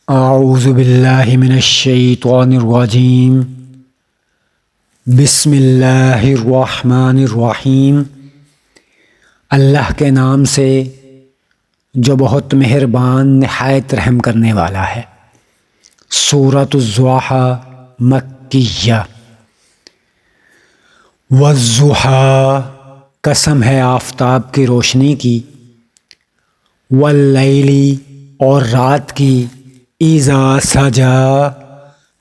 اعوذ باللہ من الشیطان الرجیم بسم اللہ الرحمن الرحیم۔ اللہ کے نام سے جو بہت مہربان نہایت رحم کرنے والا ہے۔ سورۃ الضحیٰ مکیہ۔ والضحیٰ، قسم ہے آفتاب کی روشنی کی، واللیل، اور رات کی، اذا سجا،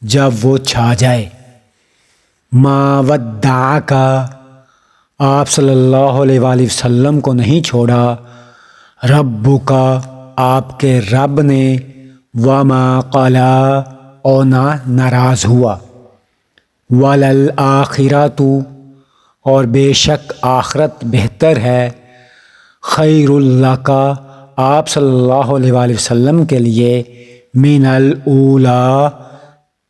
جب وہ چھا جائے، ما ودعک، آپ صلی اللہ علیہ وآلہ وسلم کو نہیں چھوڑا، ربک، آپ کے رب نے، وما قلا، اور نہ ناراض ہوا، وللآخرۃ، اور بے شک آخرت بہتر ہے، خیر لک، آپ صلی اللہ علیہ وآلہ وسلم کے لیے، من الاولیٰ،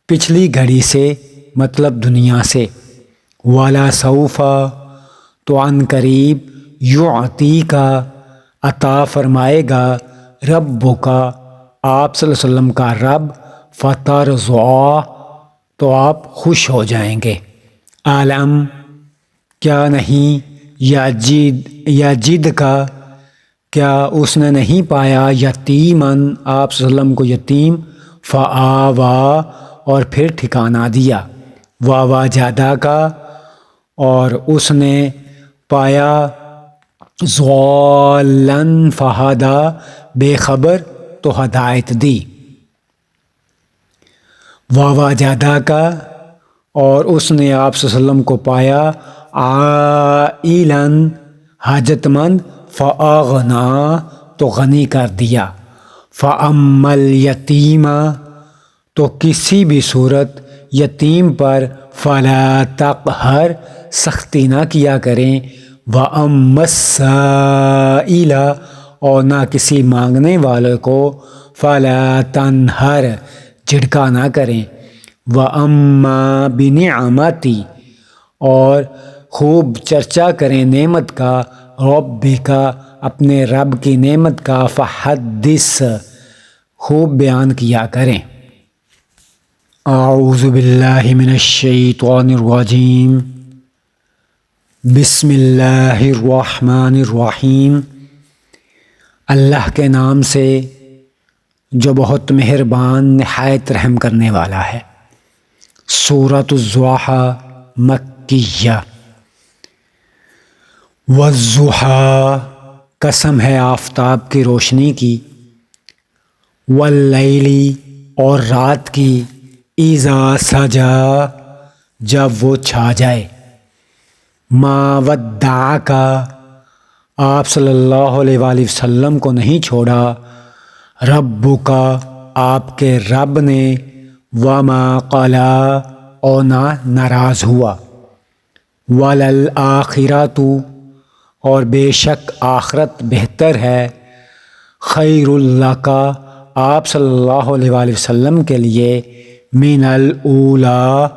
پچھلی گھڑی سے، مطلب دنیا سے، ولسوف، تو عن قریب، یعطیک، عطا فرمائے گا، ربک، آپ صلی اللہ علیہ وسلم کا رب، فترضیٰ، تو آپ خوش ہو جائیں گے۔ الم، کیا نہیں، یجد کا، کیا اس نے نہیں پایا، یتیماً، آپ صلی اللہ علیہ وسلم کو یتیم، فآوا، اور پھر ٹھکانہ دیا، ووجدہ کا، اور اس نے پایا، ضالاً فہدیٰ، بے خبر تو ہدایت دی، ووجدہ کا، اور اس نے آپ صلی اللہ علیہ وسلم کو پایا، عائلاً، حاجت مند، فأغنیٰ، تو غنی کر دیا، فأما الیتیم، تو کسی بھی صورت یتیم پر، فلا تقہر، سختی نہ کیا کریں، وأما السائل، اور نہ کسی مانگنے والے کو، فلا تنہر، جھڑکا نہ کریں، وأما بنعمت، اور خوب چرچا کریں نعمت کا، ربک، اپنے رب کی نعمت کا، فحدث، خوب بیان کیا کریں۔ اعوذ باللہ من الشیطان الرجیم بسم اللہ الرحمن الرحیم۔ اللہ کے نام سے جو بہت مہربان نہایت رحم کرنے والا ہے۔ سورۃ الضحیٰ مکیہ۔ والضحیٰ، قسم ہے آفتاب کی روشنی کی، واللیل، اور رات کی، اذا سجا، جب وہ چھا جائے، ما ودعک، آپ صلی اللہ علیہ وآلہ وسلم کو نہیں چھوڑا، ربک، آپ کے رب نے، وما قلا، اور نہ ناراض ہوا، وللآخرۃ، اور بے شک آخرت بہتر ہے، خیر لک، آپ صلی اللہ علیہ وآلہ وسلم کے لیے، من الاولیٰ،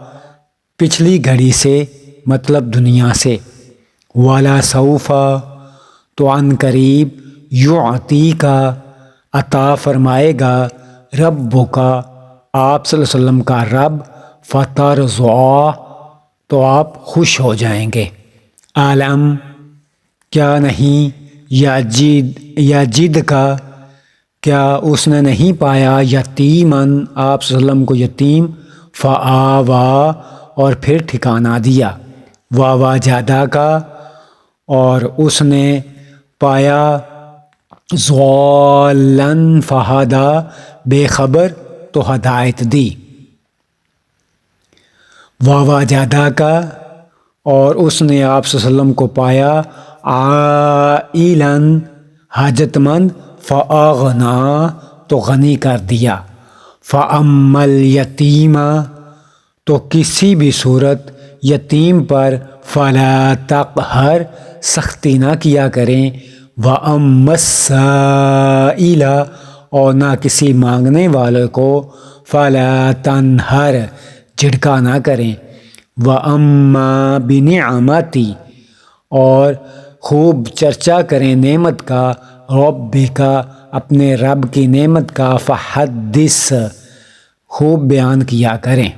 پچھلی گھڑی سے، مطلب دنیا سے، ولسوف، تو عن قریب، یعطیک، عطا فرمائے گا، ربک، آپ صلی اللہ علیہ وسلم کا رب، فترضیٰ، تو آپ خوش ہو جائیں گے۔ الم، کیا نہیں، یجد کا، کیا اس نے نہیں پایا، یتیماً، آپ صلی اللہ علیہ وسلم کو یتیم، فآوا، اور پھر ٹھکانہ دیا، ووجدہ کا، اور اس نے پایا، ضالاً فہدیٰ، بے خبر تو ہدایت دی، ووجدہ کا، اور اس نے آپ صلی اللہ علیہ وسلم کو پایا، عائلاً، حاجت مند، فأغنیٰ، تو غنی کر دیا، فأما الیتیم، تو کسی بھی صورت یتیم پر، فلا تقہر، سختی نہ کیا کریں، وأما السائل، اور نہ کسی مانگنے والے کو، فلا تنہر، جھڑکا نہ کریں، وأما بنعمت، اور خوب چرچا کریں نعمت کا، رب کا، اپنے رب کی نعمت کا، فحدث خوب بیان کیا کریں۔